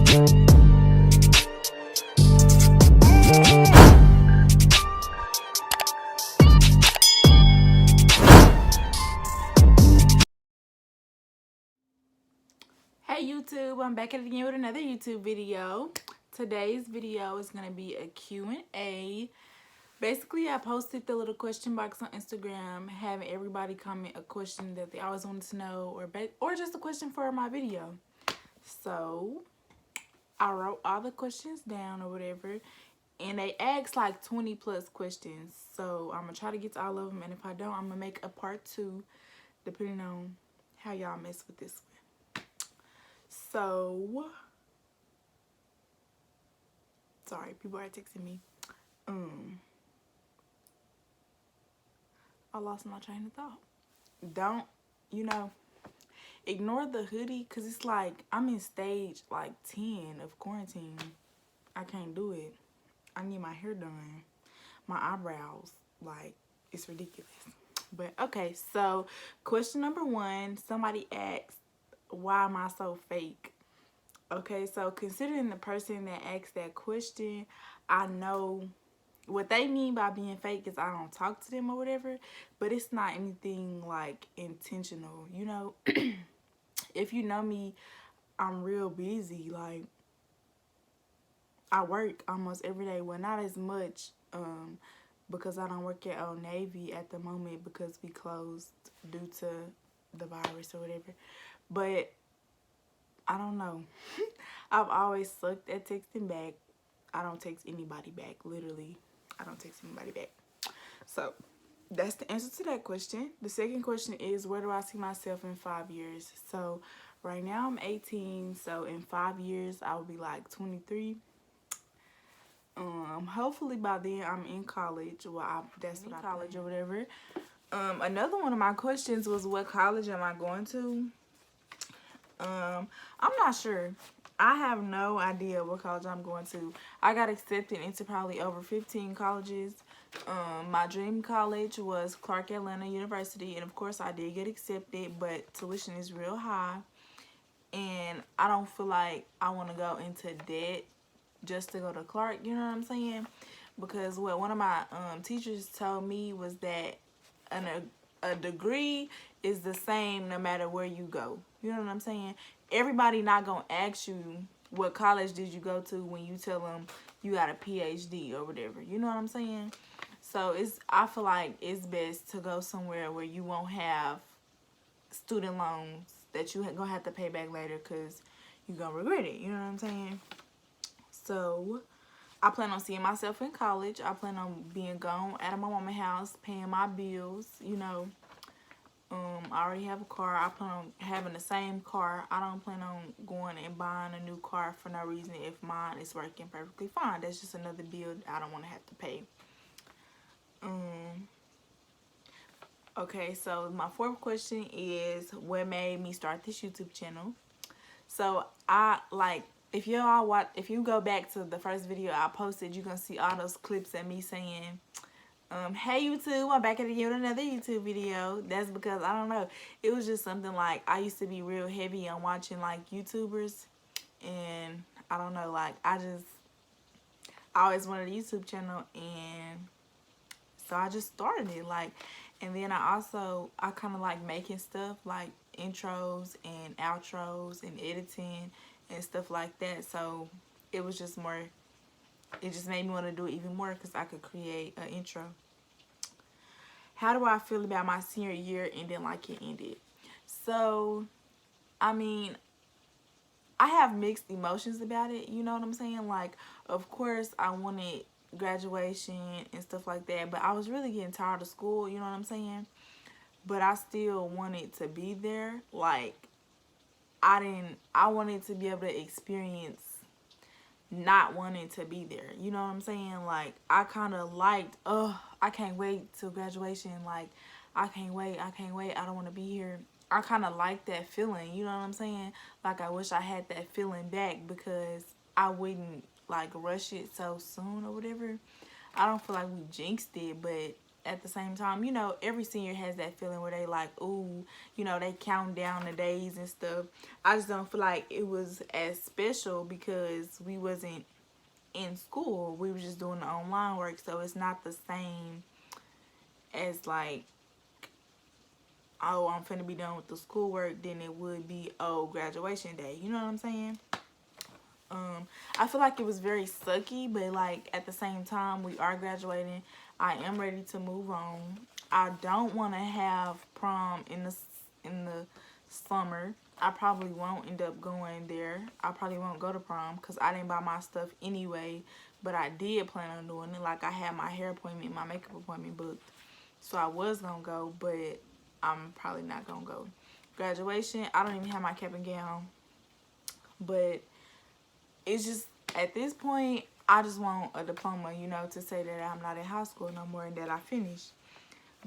Hey YouTube, I'm back at it again with another YouTube video. Today's video is going to be a Q&A. Basically, I posted the little question box on Instagram, having everybody comment a question that they always wanted to know, or just a question for my video. So, I wrote all the questions down or whatever, and they asked like 20 plus questions. So, I'm going to try to get to all of them, and if I don't, I'm going to make a part 2, depending on how y'all mess with this one. So, sorry, people are texting me. I lost my train of thought. Don't, ignore the hoodie, because it's like I'm in stage like 10 of quarantine. I can't do it. I need my hair done. My eyebrows, like, it's ridiculous. But okay, so question number 1, somebody asked, why am I so fake? Okay, so considering the person that asked that question, I know what they mean by being fake is I don't talk to them or whatever, but it's not anything like intentional, If you know me, I'm real busy. Like, I work almost every day. Well, not as much, because I don't work at Old Navy at the moment because we closed due to the virus or whatever. But I don't know. I've always sucked at texting back. I don't text anybody back, literally. I don't text anybody back. So, that's the answer to that question. The second question is, where do I see myself in 5 years? So, right now I'm 18, so in 5 years I will be like 23. Hopefully by then I'm in college. Well, that's what I college or whatever. Another one of my questions was, what college am I going to? I'm not sure. I have no idea what college I'm going to. I got accepted into probably over 15 colleges. My dream college was Clark Atlanta University, and of course I did get accepted, but tuition is real high, and I don't feel like I want to go into debt just to go to Clark, you know what I'm saying? Because what one of my teachers told me was that a degree is the same no matter where you go. You know what I'm saying? Everybody not gonna ask you what college did you go to when you tell them you got a PhD or whatever. You know what I'm saying? So I feel like it's best to go somewhere where you won't have student loans that you gonna have to pay back later because you're gonna regret it. You know what I'm saying? So I plan on seeing myself in college. I plan on being gone out of my mama's house, paying my bills, I already have a car. I plan on having the same car. I don't plan on going and buying a new car for no reason if mine is working perfectly fine. That's just another bill I don't want to have to pay. Okay, so my fourth question is, what made me start this YouTube channel? So if you go back to the first video I posted, you're gonna see all those clips of me saying, hey YouTube, I'm back at it again with another YouTube video. That's because, I don't know, it was just something like, I used to be real heavy on watching like YouTubers, and I don't know, like I always wanted a YouTube channel, and so I just started it, like. And then I kind of like making stuff like intros and outros and editing and stuff like that. So it was just more, it just made me want to do it even more because I could create an intro. How do I feel about my senior year ending like it ended? So, I mean, I have mixed emotions about it, you know what I'm saying? Like, of course, I wanted graduation and stuff like that, but I was really getting tired of school, you know what I'm saying? But I still wanted to be there. Like, I wanted to be able to experience not wanting to be there, you know what I'm saying? Like, I kind of liked, I can't wait till graduation, like, I can't wait, I don't want to be here. I kind of like that feeling, you know what I'm saying? Like, I wish I had that feeling back because I wouldn't like rush it so soon or whatever. I don't feel like we jinxed it, but at the same time, you know, every senior has that feeling where they like, ooh, you know, they count down the days and stuff. I just don't feel like it was as special because we wasn't in school. We were just doing the online work, so it's not the same as like, oh, I'm finna be done with the schoolwork, than it would be, oh, graduation day. You know what I'm saying? I feel like it was very sucky, but like at the same time, we are graduating. I am ready to move on. I don't want to have prom in the summer. I probably won't end up going there. I probably won't go to prom because I didn't buy my stuff anyway. But I did plan on doing it. Like I had my hair appointment, my makeup appointment booked, so I was gonna go, but I'm probably not gonna go. Graduation, I don't even have my cap and gown, but it's just at this point I just want a diploma, you know, to say that I'm not in high school no more and that I finished.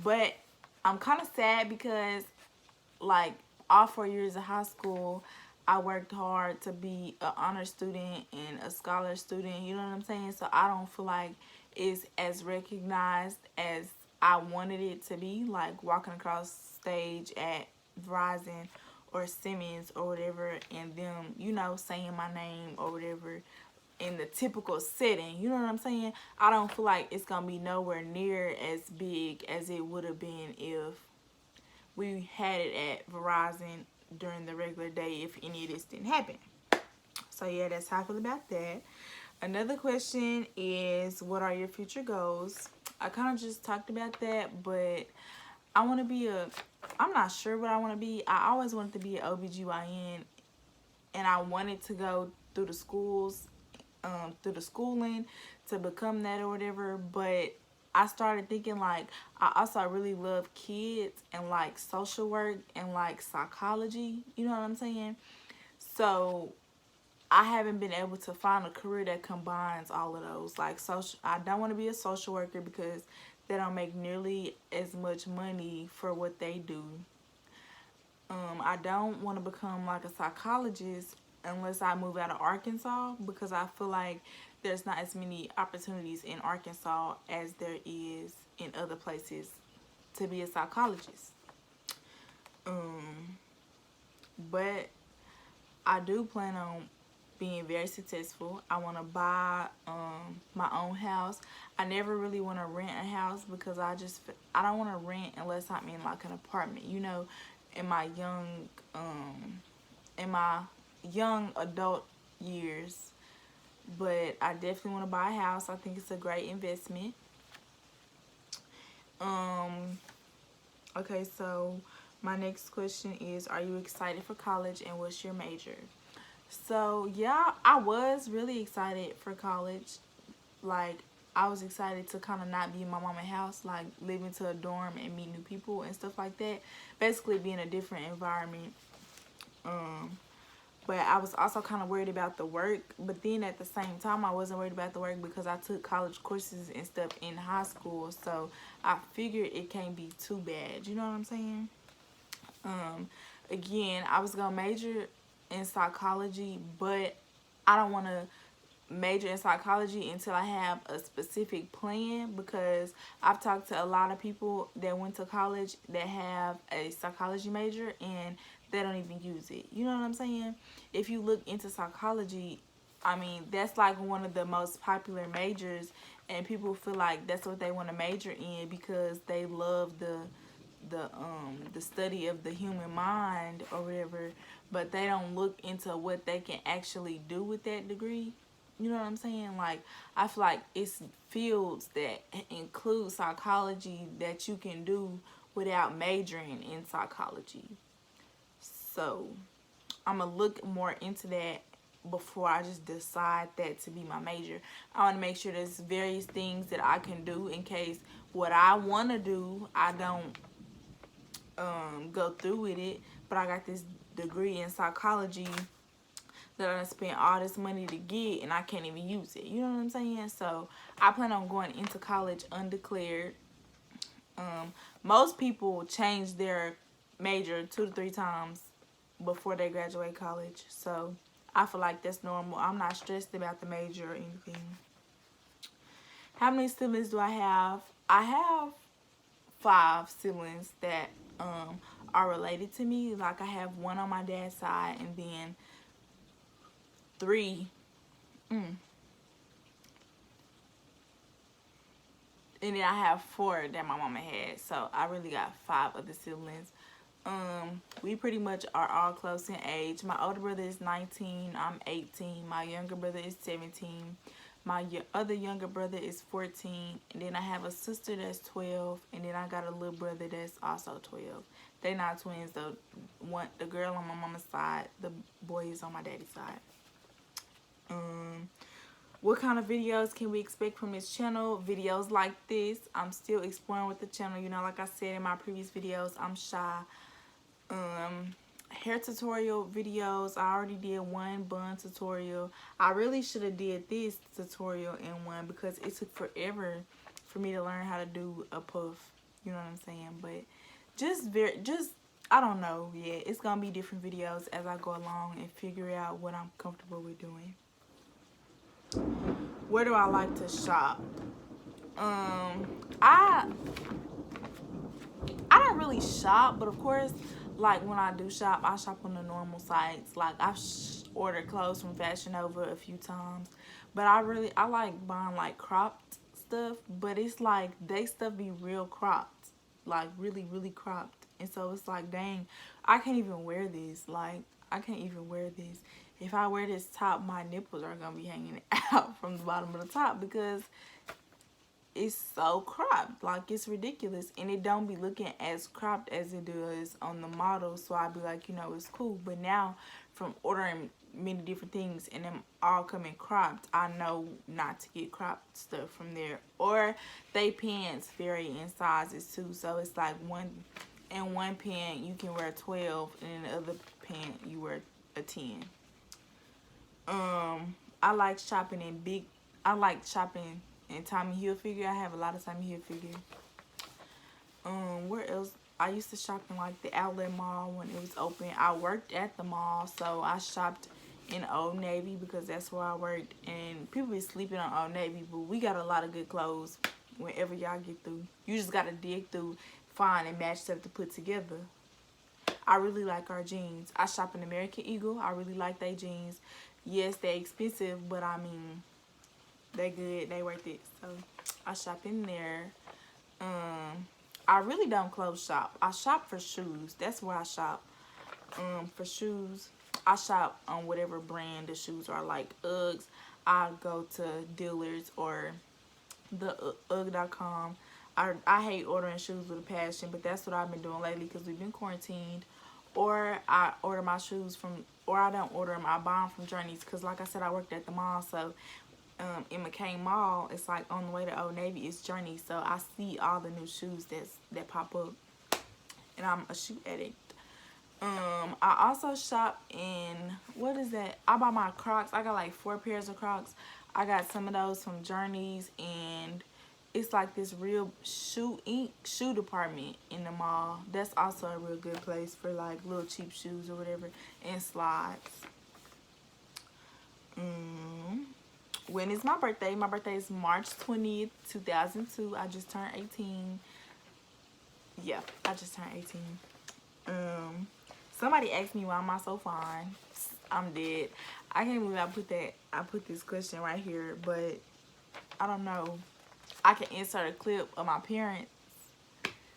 But I'm kind of sad because like all 4 years of high school I worked hard to be an honor student and a scholar student, you know what I'm saying? So I don't feel like it's as recognized as I wanted it to be, like walking across stage at Verizon or Simmons or whatever, and them, you know, saying my name or whatever in the typical setting. You know what I'm saying? I don't feel like it's gonna be nowhere near as big as it would have been if we had it at Verizon during the regular day, if any of this didn't happen. So yeah, that's how I feel about that. Another question is, what are your future goals? I kind of just talked about that, but I want to be I'm not sure what I want to be. I always wanted to be an OBGYN, and I wanted to go through the schools, through the schooling to become that or whatever. But I started thinking like, I really love kids and like social work and like psychology. You know what I'm saying? So I haven't been able to find a career that combines all of those. Like social, I don't want to be a social worker because they don't make nearly as much money for what they do. I don't want to become like a psychologist unless I move out of Arkansas, because I feel like there's not as many opportunities in Arkansas as there is in other places to be a psychologist. But I do plan on being very successful. I want to buy my own house. I never really want to rent a house because I don't want to rent unless I'm in like an apartment, you know, in my young adult years. But I definitely want to buy a house. I think it's a great investment. Okay, so my next question is, are you excited for college and what's your major? So yeah, I was really excited for college. Like I was excited to kind of not be in my mama's house, like live into a dorm and meet new people and stuff like that. Basically be in a different environment. But I was also kind of worried about the work. But then at the same time, I wasn't worried about the work because I took college courses and stuff in high school. So I figured it can't be too bad. You know what I'm saying? Again, I was going to major in psychology, but I don't want to major in psychology until I have a specific plan, because I've talked to a lot of people that went to college that have a psychology major and they don't even use it. You know what I'm saying? If you look into psychology, I mean, that's like one of the most popular majors, and people feel like that's what they want to major in because they love the study of the human mind or whatever, but they don't look into what they can actually do with that degree. You know what I'm saying? Like, I feel like it's fields that include psychology that you can do without majoring in psychology. So I'm going to look more into that before I just decide that to be my major. I want to make sure there's various things that I can do in case what I want to do, I don't go through with it. But I got this degree in psychology that I spent all this money to get and I can't even use it. You know what I'm saying? So I plan on going into college undeclared. Most people change their major 2 to 3 times before they graduate college. So I feel like that's normal. I'm not stressed about the major or anything. How many siblings do I have? I have 5 siblings that are related to me. Like I have one on my dad's side, and then 3 and then I have 4 that my mama had. So I really got 5 other siblings. We pretty much are all close in age. My older brother is 19, I'm 18. My younger brother is 17. My other younger brother is 14. And then I have a sister that's 12. And then I got a little brother that's also 12. They not twins though. The girl on my mama's side, the boy is on my daddy's side. What kind of videos can we expect from this channel? Videos like this. I'm still exploring with the channel. You know, like I said in my previous videos, I'm shy. Hair tutorial videos. I already did one bun tutorial. I really should have did this tutorial in one because it took forever for me to learn how to do a puff. You know what I'm saying? But just I don't know yet. It's gonna be different videos as I go along and figure out what I'm comfortable with doing. Where do I like to shop? I don't really shop, but of course, like when I do shop, I shop on the normal sites. Like I've ordered clothes from Fashion Nova a few times, but I like buying like cropped stuff, but it's like they stuff be real cropped, like really cropped, and so it's like, dang, I can't even wear this. Like I can't even wear this. If I wear this top, my nipples are gonna be hanging out from the bottom of the top because it's so cropped. Like it's ridiculous, and it don't be looking as cropped as it does on the model. So I'd be like, you know, it's cool. But now from ordering many different things and them all coming cropped, I know not to get cropped stuff from there. Or they pants vary in sizes too, so it's like one pant you can wear 12, and in the other pant you wear a 10. I like shopping in Tommy Hilfiger. I have a lot of Tommy Hilfiger. Where else? I used to shop in like the outlet mall when it was open. I worked at the mall, so I shopped in Old Navy because that's where I worked. And people be sleeping on Old Navy, but we got a lot of good clothes whenever y'all get through. You just gotta dig through, find and match stuff to put together. I really like our jeans. I shop in American Eagle. I really like their jeans. Yes, they're expensive, but I mean, they good. They worth it. So I shop in there. I really don't clothes shop. I shop for shoes. That's where I shop. For shoes, I shop on whatever brand the shoes are. Like Uggs, I go to dealers or the UGG.com. I hate ordering shoes with a passion, but that's what I've been doing lately because we've been quarantined. Or I order my shoes from, or I don't order them, I buy them from Journeys because like I said, I worked at the mall, so in McCain Mall, it's like on the way to Old Navy, it's Journeys, so I see all the new shoes that pop up, and I'm a shoe addict. I also shop in, what is that? I buy my Crocs. I got like 4 pairs of Crocs. I got some of those from Journeys, and it's like this real shoe department in the mall. That's also a real good place for like little cheap shoes or whatever, and slides. When is my birthday? My birthday is March 20th, 2002. I just turned 18. Yeah, I just turned 18. Somebody asked me why am I so fine. I'm dead. I can't believe I put this question right here, but I don't know. I can insert a clip of my parents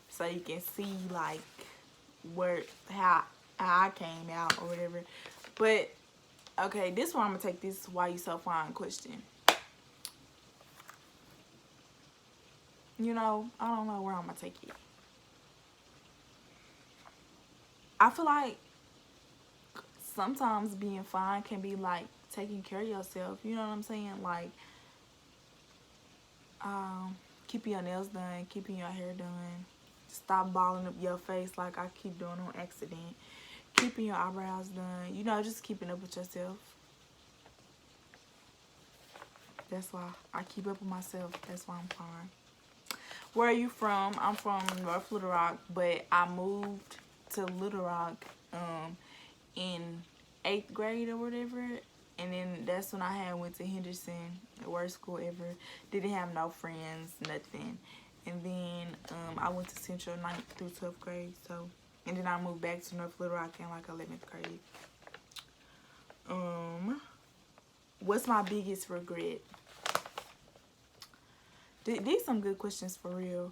so you can see like how I came out or whatever. But okay, this one I'm gonna take this why you so fine question. You know, I don't know where I'm gonna take it. I feel like sometimes being fine can be like taking care of yourself. You know what I'm saying? Like, keeping your nails done, keeping your hair done. Stop balling up your face like I keep doing on accident. Keeping your eyebrows done. You know, just keeping up with yourself. That's why I keep up with myself. That's why I'm fine. Where are you from? I'm from North Little Rock, but I moved to Little Rock in 8th grade or whatever, and then that's when I went to Henderson, the worst school ever. Didn't have no friends, nothing, And then I went to Central 9th through 12th grade. So, and then I moved back to North Little Rock in like 11th grade. What's my biggest regret? These some good questions for real.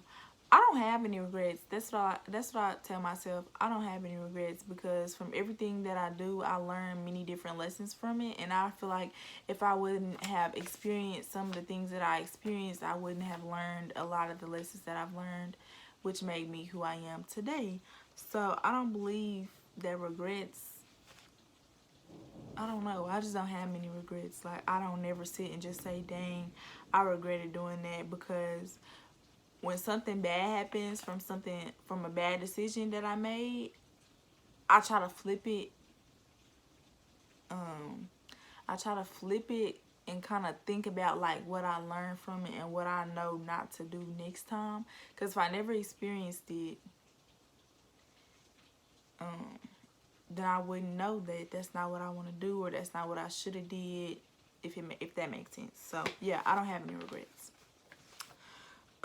I don't have any regrets. That's what I tell myself. I don't have any regrets because from everything that I do, I learn many different lessons from it. And I feel like if I wouldn't have experienced some of the things that I experienced, I wouldn't have learned a lot of the lessons that I've learned, which made me who I am today. So I don't believe that regrets, I don't know. I just don't have many regrets. Like, I don't never sit and just say, dang, I regretted doing that, because when something bad happens from a bad decision that I made, I try to flip it. I try to flip it and kind of think about like what I learned from it and what I know not to do next time. Because if I never experienced it, then I wouldn't know that that's not what I want to do, or that's not what I should have did, if that makes sense. So yeah, I don't have any regrets.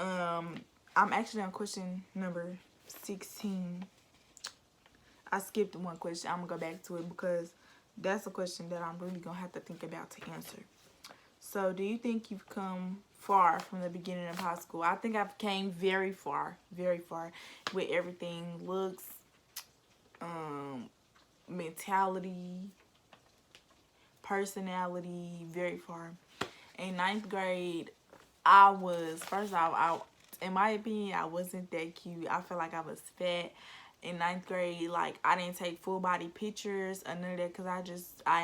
I'm actually on question number 16. I skipped one question. I'm gonna go back to it because that's a question that I'm really gonna have to think about to answer. So, do you think you've come far from the beginning of high school? I think I've came very far with everything, looks, mentality, personality, very far. In 9th grade, I was, first off, in my opinion, I wasn't that cute. I feel like I was fat. In 9th grade, like, I didn't take full body pictures or none of that because I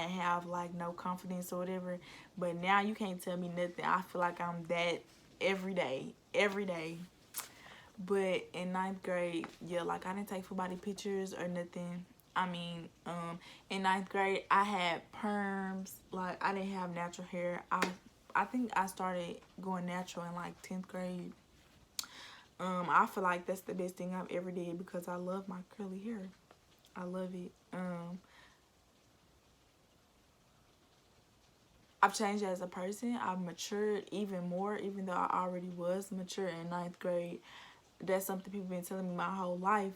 didn't have like no confidence or whatever. But now you can't tell me nothing. I feel like I'm that every day. But in 9th grade, yeah, like, I didn't take full body pictures or nothing. I mean, in 9th grade, I had perms. Like, I didn't have natural hair. I think I started going natural in like 10th grade. I feel like that's the best thing I've ever did because I love my curly hair. I love it. I've changed as a person. I've matured even more, even though I already was mature in 9th grade. That's something people been telling me my whole life.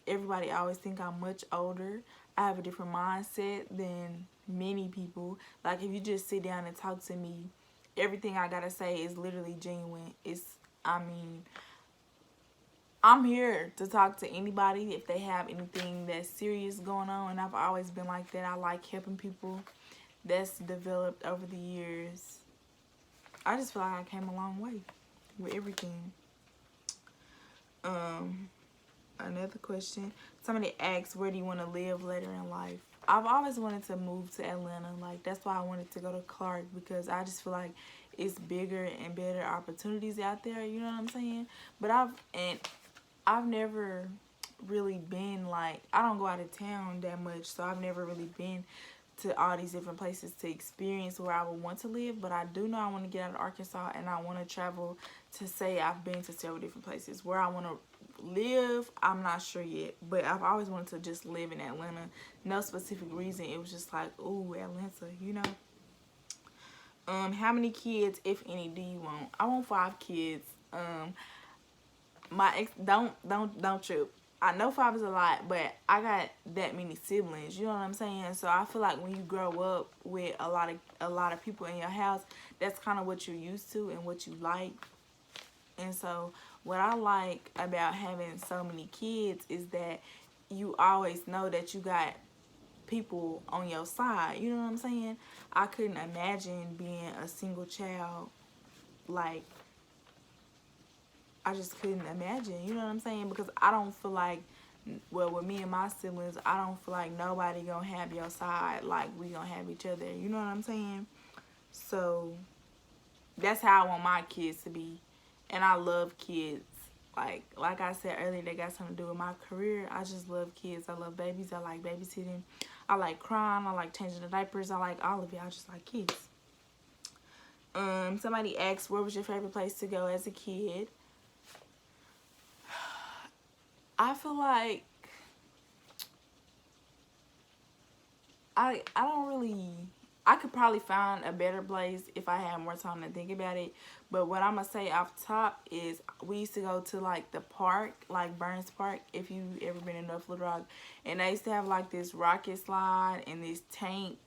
Everybody always think I'm much older. I have a different mindset than many people. Like, if you just sit down and talk to me, everything I gotta say is literally genuine. I'm here to talk to anybody if they have anything that's serious going on, and I've always been like that. I like helping people. That's developed over the years. I just feel like I came a long way with everything. Another question. Somebody asked, where do you want to live later in life? I've always wanted to move to Atlanta. Like, that's why I wanted to go to Clark, because I just feel like it's bigger and better opportunities out there. You know what I'm saying? But I've never really been, like, I don't go out of town that much, so I've never really been to all these different places to experience where I would want to live. But I do know I want to get out of Arkansas, and I want to travel to say I've been to several different places. Where I want to live, I'm not sure yet, but I've always wanted to just live in Atlanta. No specific reason. It was just like, ooh, Atlanta, you know. How many kids, if any, do you want? I want 5 kids. My ex, don't trip. I know 5 is a lot, but I got that many siblings. You know what I'm saying? So I feel like when you grow up with a lot of people in your house, that's kind of what you're used to and what you like. And so what I like about having so many kids is that you always know that you got people on your side. You know what I'm saying? I couldn't imagine being a single child. Like, I just couldn't imagine, you know what I'm saying? Because I don't feel like, well, with me and my siblings, I don't feel like nobody gonna have your side like we gonna have each other. You know what I'm saying? So that's how I want my kids to be. And I love kids. Like I said earlier, they got something to do with my career. I just love kids. I love babies. I like babysitting. I like crying. I like changing the diapers. I like all of it. I just like kids. Somebody asked, where was your favorite place to go as a kid? I feel like I I could probably find a better place if I had more time to think about it. But what I'm gonna say off top is we used to go to like the park, like Burns Park, if you ever been in North Little Rock, and they used to have like this rocket slide and this tank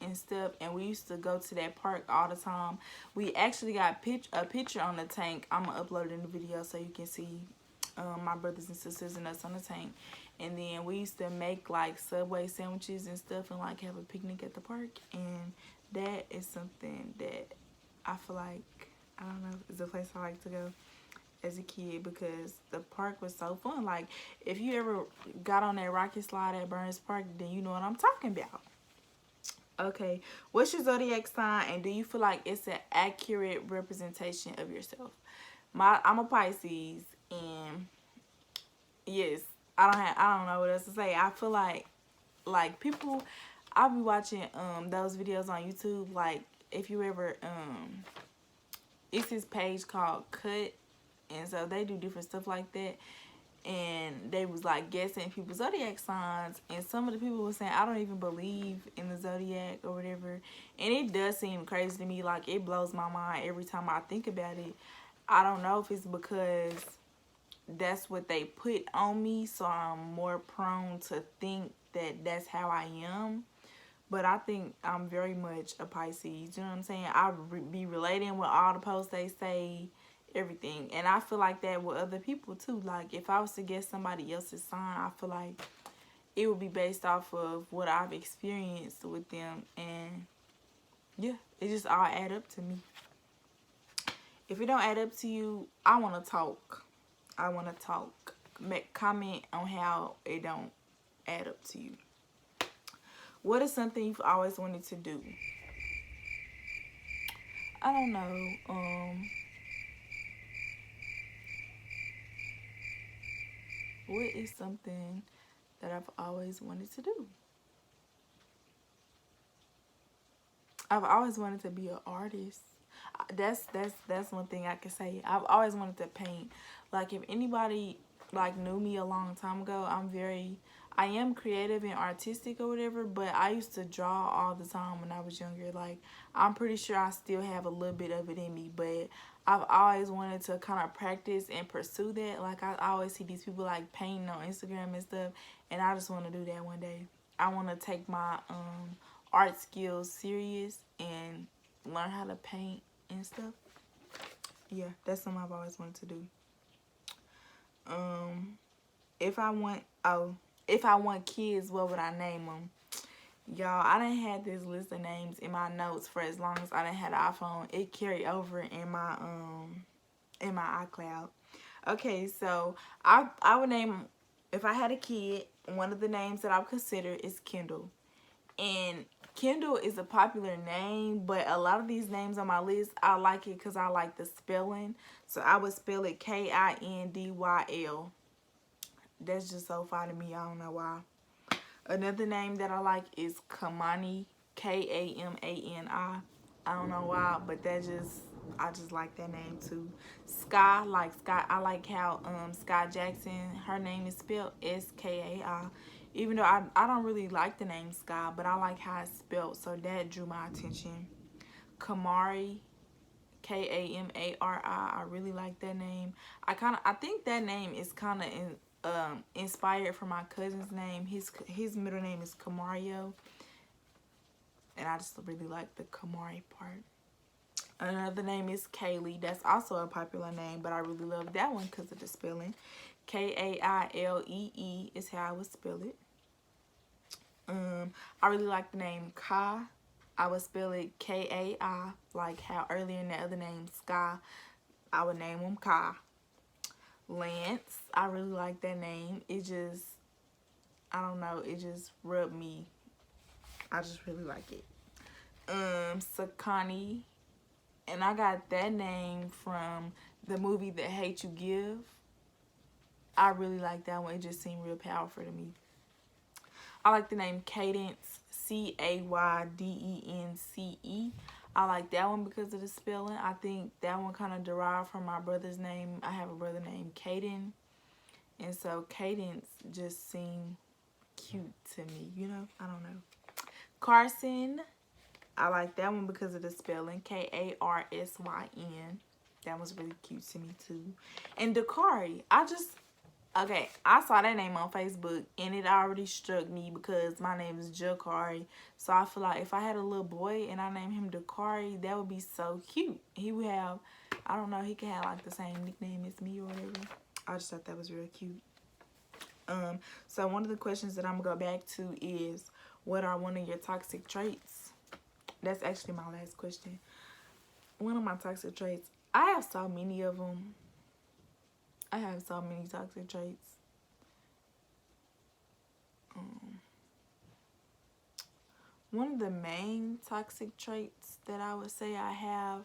and stuff, and we used to go to that park all the time. We actually got a picture on the tank. I'm gonna upload it in the video so you can see my brothers and sisters and us on the tank. And then we used to make like Subway sandwiches and stuff and like have a picnic at the park. And that is something that I feel like, I don't know, is a place I like to go as a kid, because the park was so fun. Like, if you ever got on that rocket slide at Burns Park, then you know what I'm talking about. Okay, what's your zodiac sign, and do you feel like it's an accurate representation of yourself? I'm a Pisces, and yes, I don't know what else to say. I feel like people, I'll be watching those videos on YouTube. Like, if you ever it's this page called Cut, and so they do different stuff like that. And they was like guessing people's zodiac signs, and some of the people were saying I don't even believe in the zodiac or whatever. And it does seem crazy to me. Like, it blows my mind every time I think about it. I don't know if it's because that's what they put on me, so I'm more prone to think that that's how I am. But I think I'm very much a Pisces. You know what I'm saying? I be relating with all the posts they say, everything. And I feel like that with other people too. Like, if I was to guess somebody else's sign, I feel like it would be based off of what I've experienced with them. And yeah, it just all add up to me. If it don't add up to you, I want to talk. I want to talk. Comment on how it don't add up to you. What is something you've always wanted to do? I don't know. What is something that I've always wanted to do? I've always wanted to be an artist. That's one thing I can say. I've always wanted to paint. Like, if anybody like knew me a long time ago, I am creative and artistic or whatever, but I used to draw all the time when I was younger. Like, I'm pretty sure I still have a little bit of it in me, but I've always wanted to kind of practice and pursue that. Like, I always see these people like painting on Instagram and stuff, and I just want to do that one day. I want to take my art skills serious and learn how to paint and stuff. Yeah, that's something I've always wanted to do. If I want kids, what would I name them? Y'all, I done had this list of names in my notes for as long as I done had an iPhone. It carried over in my iCloud. Okay, so I would name, if I had a kid, one of the names that I would consider is Kendall. And Kendall is a popular name, but a lot of these names on my list, I like it because I like the spelling. So I would spell it Kindyl. That's just so far to me. I don't know why. Another name that I like is Kamani, Kamani. I don't know why, but I just like that name too. Sky, like Sky. I like how Sky Jackson, her name is spelled Skai. Even though I don't really like the name Sky, but I like how it's spelled, so that drew my attention. Kamari, Kamari. I really like that name. I think that name is kind of inspired from my cousin's name. His middle name is Kamario, and I just really like the Kamari part. Another name is Kaylee. That's also a popular name, but I really love that one because of the spelling. Kailee is how I would spell it. I really like the name Kai. I would spell it Kai, like how earlier in the other name Sky, I would name him Kai. Lance, I really like that name. It just, I don't know, it just rubbed me. I just really like it. Sakani, and I got that name from the movie The Hate You Give. I really like that one. It just seemed real powerful to me. I like the name Cadence, Caydence. I like that one because of the spelling. I think that one kind of derived from my brother's name. I have a brother named Caden, and so Cadence just seemed cute to me, you know? I don't know. Carson, I like that one because of the spelling, Karsyn. That was really cute to me too. And Dakari, okay, I saw that name on Facebook and it already struck me because my name is Jakari. So I feel like if I had a little boy and I named him Dakari, that would be so cute. He would have, I don't know, he could have like the same nickname as me or whatever. I just thought that was real cute. So one of the questions that I'm gonna go back to is, what are one of your toxic traits? That's actually my last question. One of my toxic traits, I have so many of them. I have so many toxic traits. One of the main toxic traits that I would say I have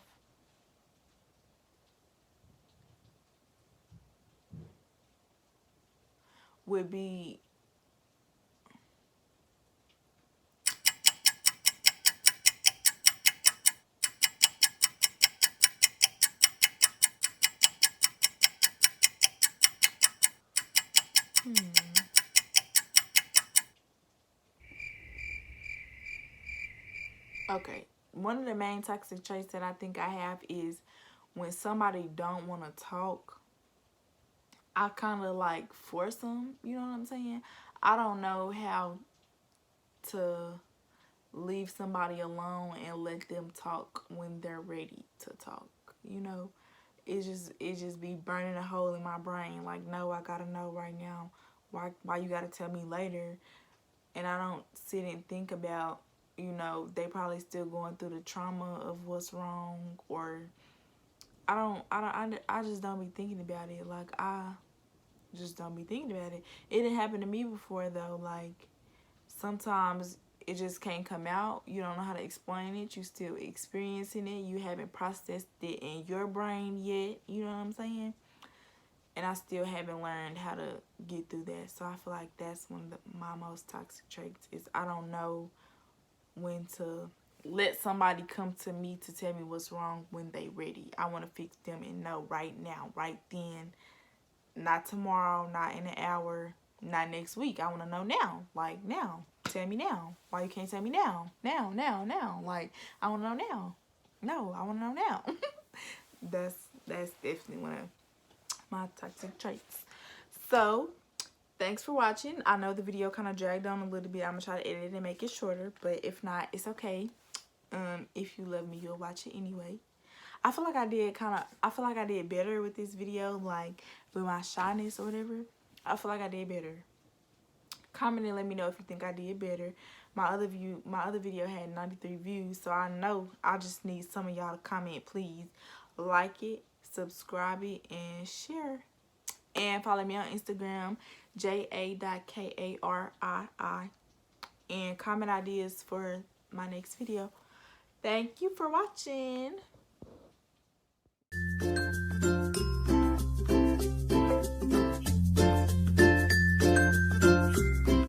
would be okay. One of the main toxic traits that I think I have is when somebody don't want to talk, I kind of like force them. You know what I'm saying? I don't know how to leave somebody alone and let them talk when they're ready to talk. You know, it just be burning a hole in my brain. Like, no, I gotta know right now. Why you gotta tell me later? And I don't sit and think about, you know, they probably still going through the trauma of what's wrong, or I just don't be thinking about it. Like, I just don't be thinking about it. It didn't happen to me before though. Like, sometimes it just can't come out. You don't know how to explain it. You still experiencing it. You haven't processed it in your brain yet. You know what I'm saying? And I still haven't learned how to get through that. So I feel like that's one of my most toxic traits is I don't know when to let somebody come to me to tell me what's wrong when they ready. I want to fix them and know right now, right then. Not tomorrow, not in an hour, not next week. I want to know now. Like, now. Tell me now. Why you can't tell me now? Now. Like, I want to know now. No, I want to know now. that's definitely one of my toxic traits. So, thanks for watching. I know the video kind of dragged on a little bit. I'm going to try to edit it and make it shorter. But if not, it's okay. If you love me, you'll watch it anyway. I feel like I did better with this video, like with my shyness or whatever. I feel like I did better. Comment and let me know if you think I did better. My other video had 93 views, so I know I just need some of y'all to comment. Please like it, subscribe it, and share. And follow me on Instagram, ja.karii, and comment ideas for my next video. Thank you for watching.